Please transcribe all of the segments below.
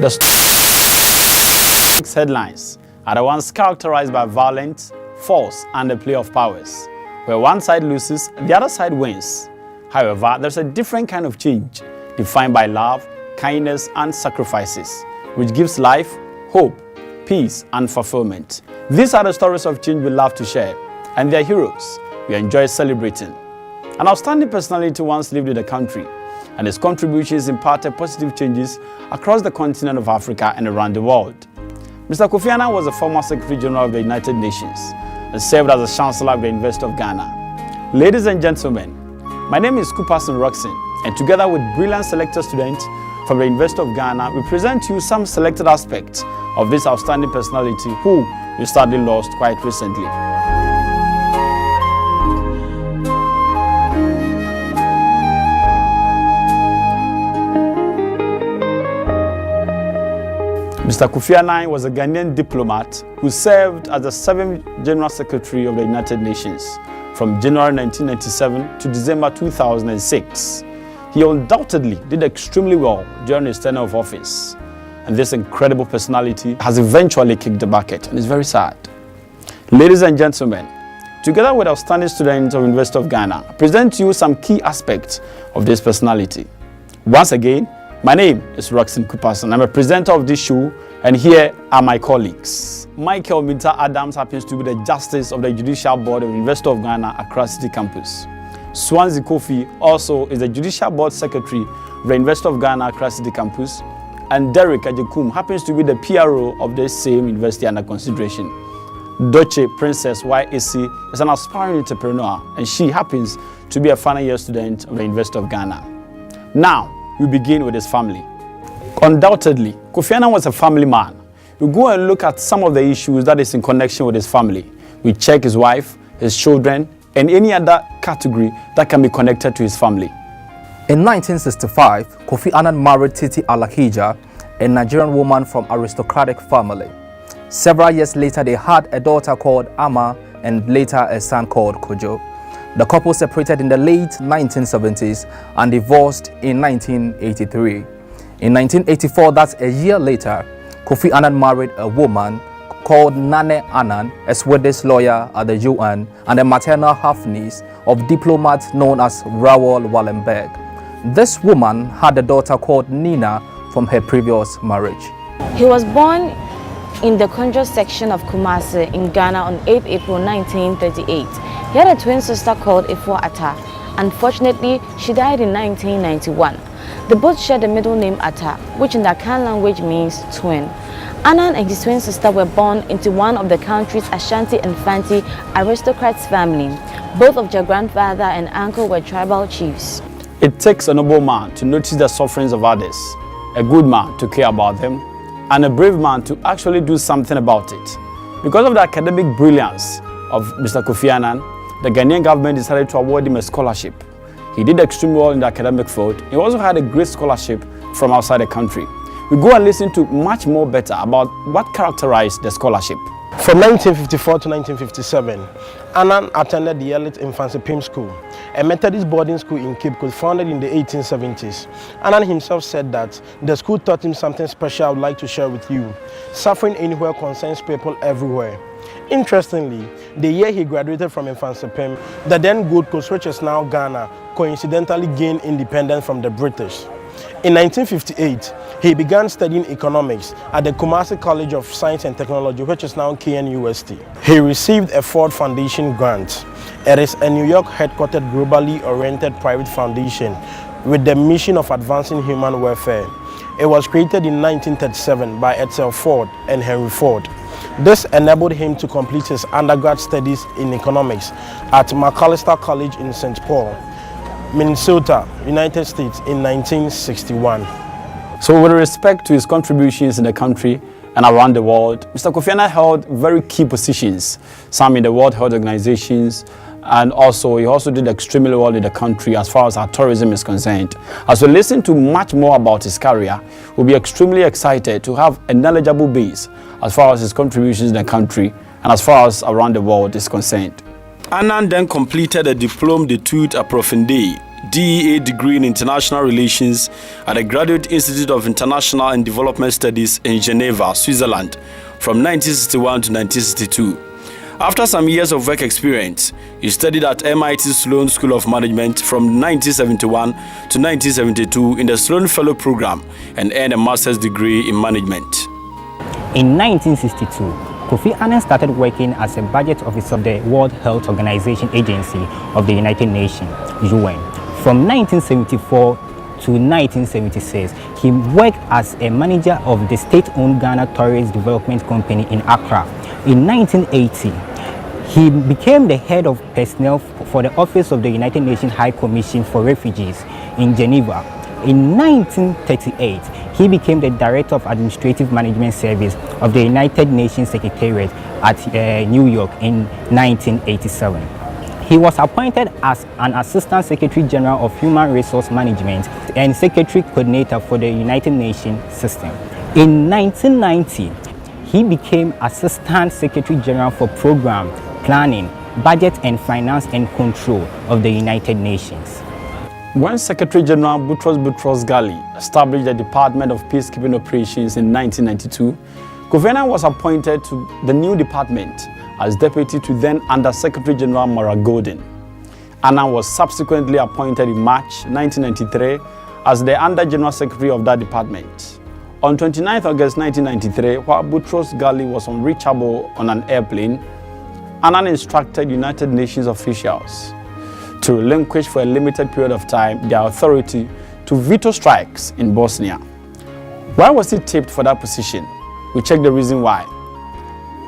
The headlines are the ones characterized by violence, force, and the play of powers, where one side loses, the other side wins. However, there's a different kind of change, defined by love, kindness, and sacrifices, which gives life, hope, peace, and fulfillment. These are the stories of change we love to share, and their heroes we enjoy celebrating. An outstanding personality once lived in the country, and his contributions imparted positive changes across the continent of Africa and around the world. Mr. KOFI ANNAH was the former Secretary General of the United Nations and served as the Chancellor of the University of Ghana. Ladies and gentlemen, my name is KUPPERSON ROCKSON, and together with brilliant selected students from the University of Ghana, we present to you some selected aspects of this outstanding personality who we sadly lost quite recently. Mr. KOFI ANNAH was a Ghanaian diplomat who served as the 7th General Secretary of the United Nations from January 1997 to December 2006. He undoubtedly did extremely well during his tenure of office, and this incredible personality has eventually kicked the bucket, and it's very sad. Ladies and gentlemen, together with outstanding students of the University of Ghana, I present to you some key aspects of this personality. Once again, my name is ROCKSON KUPPERSON. I'm a presenter of this show, and here are my colleagues. Michael Minta Adams happens to be the Justice of the Judicial Board of the University of Ghana, Accra City Campus. Swansea Kofi also is the Judicial Board Secretary of the University of Ghana, Accra City Campus. And Derek Ajekum happens to be the PRO of the same university under consideration. Doche Princess YAC is an aspiring entrepreneur, and she happens to be a final year student of the University of Ghana. Now, we begin with his family. Undoubtedly, KOFI ANNAH was a family man. We go and look at some of the issues that is in connection with his family. We check his wife, his children, and any other category that can be connected to his family. In 1965, KOFI ANNAH married Titi Alakija, a Nigerian woman from aristocratic family. Several years later, they had a daughter called Ama and later a son called Kojo. The couple separated in the late 1970s and divorced in 1983. In 1984, that's a year later, KOFI ANNAH married a woman called Nane Annan, a Swedish lawyer at the UN and a maternal half-niece of diplomat known as Raoul Wallenberg. This woman had a daughter called Nina from her previous marriage. He was born in the Konjo section of Kumasi in Ghana on 8 April 1938. He had a twin sister called Ifo Atta. Unfortunately, she died in 1991. They both shared the middle name Atta, which in the Akan language means twin. Annan and his twin sister were born into one of the country's Ashanti and Fanti aristocrats' family. Both of their grandfather and uncle were tribal chiefs. It takes a noble man to notice the sufferings of others, a good man to care about them, and a brave man to actually do something about it. Because of the academic brilliance of Mr. KOFI ANNAH, the Ghanaian government decided to award him a scholarship. He did extremely well in the academic field. He also had a great scholarship from outside the country. We go and listen to much more better about what characterized the scholarship. From 1954 to 1957, Annan attended the Elite Infancy Pim School, a Methodist boarding school in Cape Coast founded in the 1870s. Annan himself said that the school taught him something special I would like to share with you. Suffering anywhere concerns people everywhere. Interestingly, the year he graduated from Infancy Pim, the then Gold Coast, which is now Ghana, coincidentally gained independence from the British. In 1958, he began studying economics at the Kumasi College of Science and Technology, which is now KNUST. He received a Ford Foundation grant. It is a New York headquartered globally oriented private foundation with the mission of advancing human welfare. It was created in 1937 by Edsel Ford and Henry Ford. This enabled him to complete his undergrad studies in economics at McAllister College in St. Paul, Minnesota, United States in 1961. So with respect to his contributions in the country and around the world, Mr. KOFI ANNAH held very key positions, some in the World Health Organizations, and he also did extremely well in the country as far as our tourism is concerned. As we listen to much more about his career, we'll be extremely excited to have a knowledgeable base as far as his contributions in the country and as far as around the world is concerned. Annan then completed a diplôme d'études approfondies DEA degree in International Relations at the Graduate Institute of International and Development Studies in Geneva, Switzerland, from 1961 to 1962. After some years of work experience, he studied at MIT Sloan School of Management from 1971 to 1972 in the Sloan Fellow Program and earned a master's degree in management. In 1962, Kofi Annan started working as a budget officer of the World Health Organization Agency of the United Nations, UN. From 1974 to 1976, he worked as a manager of the state-owned Ghana Tourist Development Company in Accra. In 1980, he became the head of personnel for the Office of the United Nations High Commission for Refugees in Geneva. In 1938, he became the Director of Administrative Management Service of the United Nations Secretariat at New York in 1987. He was appointed as an Assistant Secretary General of Human Resource Management and Secretary Coordinator for the United Nations System. In 1990, he became Assistant Secretary General for Program, Planning, Budget and Finance and Control of the United Nations. When Secretary General Boutros Ghali established the Department of Peacekeeping Operations in 1992, Kofi Annan was appointed to the new department as deputy to then Under Secretary General Mara Golden. Annan was subsequently appointed in March 1993 as the Under General Secretary of that department. On 29 August 1993, while Boutros Ghali was unreachable on an airplane, Annan instructed United Nations officials to relinquish for a limited period of time their authority to veto strikes in Bosnia. Why was he tipped for that position? We check the reason why.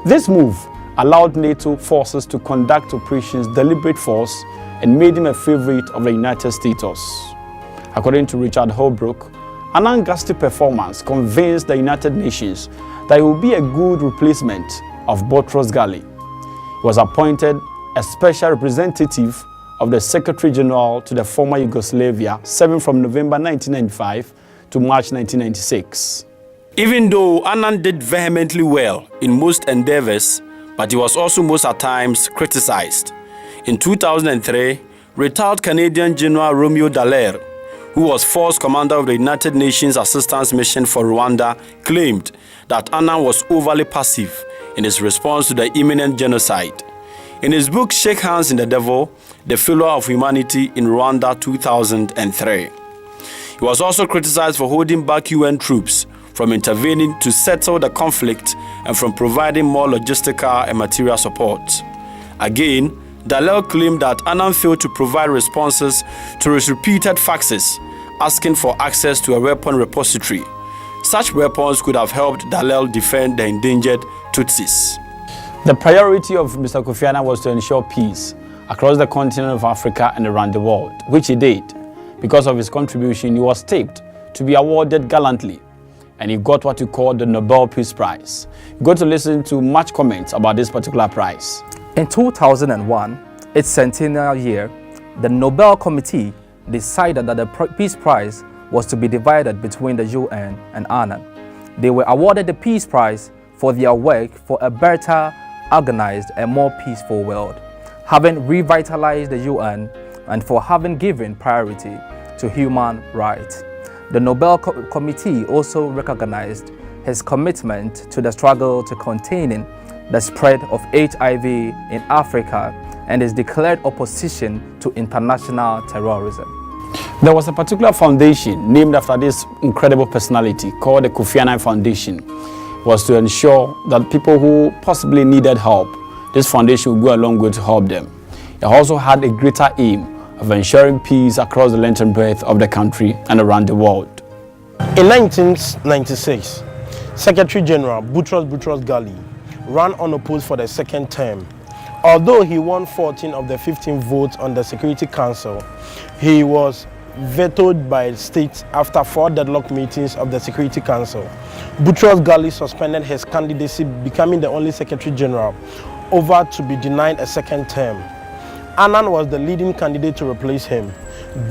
This move allowed NATO forces to conduct operations deliberate force and made him a favorite of the United States. According to Richard Holbrooke, Annan's ghastly performance convinced the United Nations that he would be a good replacement of Boutros Ghali. He was appointed a special representative of the Secretary General to the former Yugoslavia, serving from November 1995 to March 1996. Even though Annan did vehemently well in most endeavors, but he was also most at times criticized. In 2003, retired Canadian General Romeo Dallaire, who was force commander of the United Nations Assistance Mission for Rwanda, claimed that Annan was overly passive in his response to the imminent genocide. In his book Shake Hands in the Devil, The Failure of Humanity in Rwanda 2003. He was also criticized for holding back UN troops from intervening to settle the conflict and from providing more logistical and material support. Again, Dallaire claimed that Annan failed to provide responses to his repeated faxes asking for access to a weapon repository. Such weapons could have helped Dallaire defend the endangered Tutsis. The priority of Mr. Kofi Annan was to ensure peace across the continent of Africa and around the world, which he did. Because of his contribution, he was tipped to be awarded gallantly, and he got what we call the Nobel Peace Prize. You got to listen to much comments about this particular prize. In 2001, its centennial year, the Nobel Committee decided that the Peace Prize was to be divided between the UN and Annan. They were awarded the Peace Prize for their work for a better organized and more peaceful world, having revitalized the UN and for having given priority to human rights. The Nobel Committee also recognized his commitment to the struggle to containing the spread of HIV in Africa and his declared opposition to international terrorism. There was a particular foundation named after this incredible personality called the Kofi Annan Foundation. It was to ensure that people who possibly needed help, this foundation would go a long way to help them. It also had a greater aim of ensuring peace across the length and breadth of the country and around the world. In 1996, Secretary General Boutros Ghali ran unopposed for the second term. Although he won 14 of the 15 votes on the Security Council, he was vetoed by states after 4 deadlock meetings of the Security Council. Boutros Ghali suspended his candidacy, becoming the only Secretary General over to be denied a second term. Annan was the leading candidate to replace him,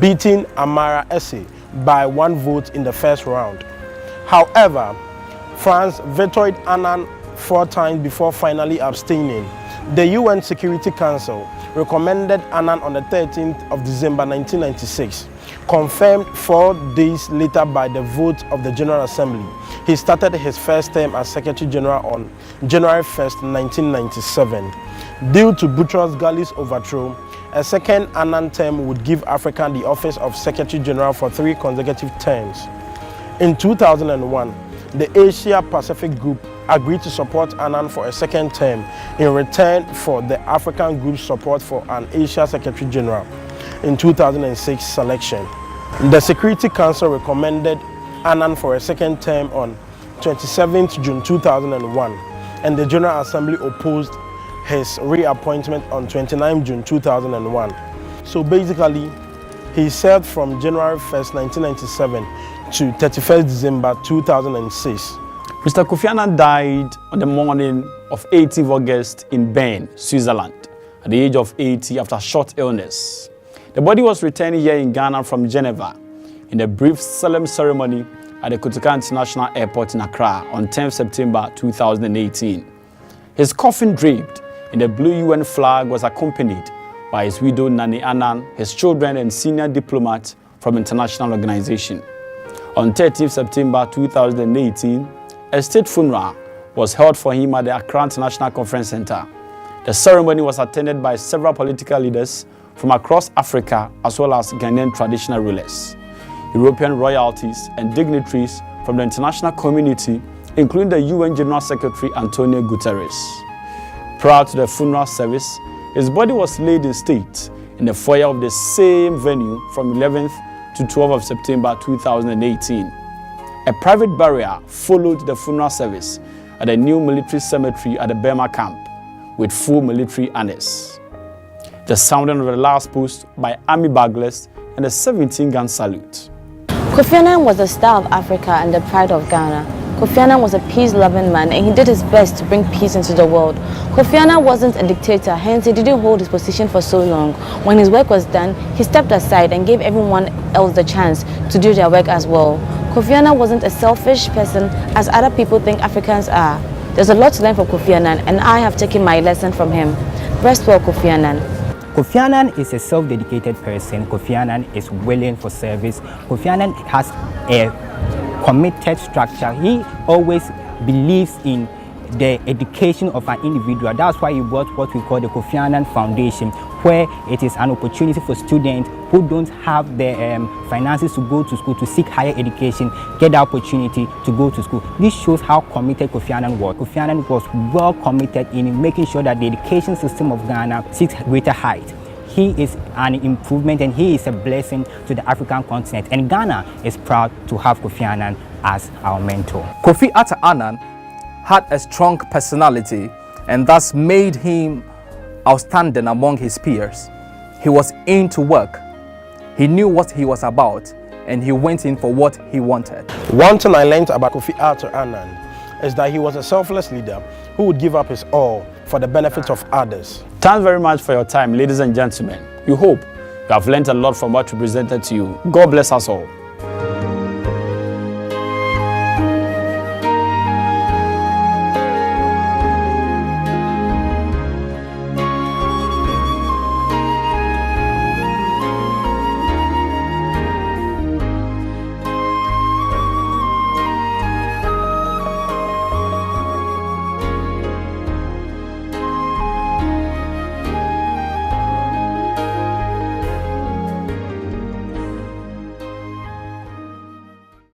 beating Amara Esse by 1 vote in the first round. However, France vetoed Annan 4 times before finally abstaining. The UN Security Council recommended Annan on the 13th of December 1996, confirmed 4 days later by the vote of the General Assembly. He started his first term as Secretary General on January 1st, 1997. Due to Boutros Ghali's overthrow, a second Annan term would give Africa the office of Secretary General for 3 consecutive terms. In 2001, the Asia Pacific Group agreed to support Annan for a second term in return for the African Group's support for an Asia Secretary General in 2006 selection. The Security Council recommended Annan for a second term on 27th June 2001, and the General Assembly opposed his reappointment on 29 June 2001. So basically, he served from January 1st, 1997 to 31st December 2006. Mr. Kofi Annan died on the morning of 18th August in Bern, Switzerland, at the age of 80 after a short illness. The body was returned here in Ghana from Geneva in a brief solemn ceremony at the Kotoka International Airport in Accra on 10th September 2018. His coffin draped in the blue UN flag was accompanied by his widow Nani Annan, his children and senior diplomat from international organization. On 13th September 2018, a state funeral was held for him at the Accra International Conference Center. The ceremony was attended by several political leaders from across Africa as well as Ghanaian traditional rulers, European royalties and dignitaries from the international community, including the UN General Secretary Antonio Guterres. Prior to the funeral service, his body was laid in state in the foyer of the same venue from 11th to 12th of September 2018. A private burial followed the funeral service at the new military cemetery at the Burma camp with full military honors. The sounding of the last post by army buglers and the 17-gun salute. Kofi Annan was the star of Africa and the pride of Ghana. Kofi Annan was a peace-loving man and he did his best to bring peace into the world. Kofi Annan wasn't a dictator, hence he didn't hold his position for so long. When his work was done, he stepped aside and gave everyone else the chance to do their work as well. Kofi Annan wasn't a selfish person as other people think Africans are. There's a lot to learn from Kofi Annan and I have taken my lesson from him. Rest well, Kofi Annan. Kofi Annan is a self-dedicated person. Kofi Annan is willing for service. Kofi Annan has a committed structure. He always believes in the education of an individual. That's why he brought what we call the Kofi Annan Foundation, where it is an opportunity for students who don't have the finances to go to school to seek higher education, get the opportunity to go to school. This shows how committed Kofi Annan was. Kofi Annan was well committed in making sure that the education system of Ghana seeks greater height. He is an improvement and he is a blessing to the African continent. And Ghana is proud to have Kofi Annan as our mentor. Kofi Annan had a strong personality and thus made him outstanding among his peers. He was into work. He knew what he was about and he went in for what he wanted. One thing I learned about Kofi Annan is that he was a selfless leader who would give up his all for the benefit of others. Thanks very much for your time, ladies and gentlemen. We hope you have learned a lot from what we presented to you. God bless us all.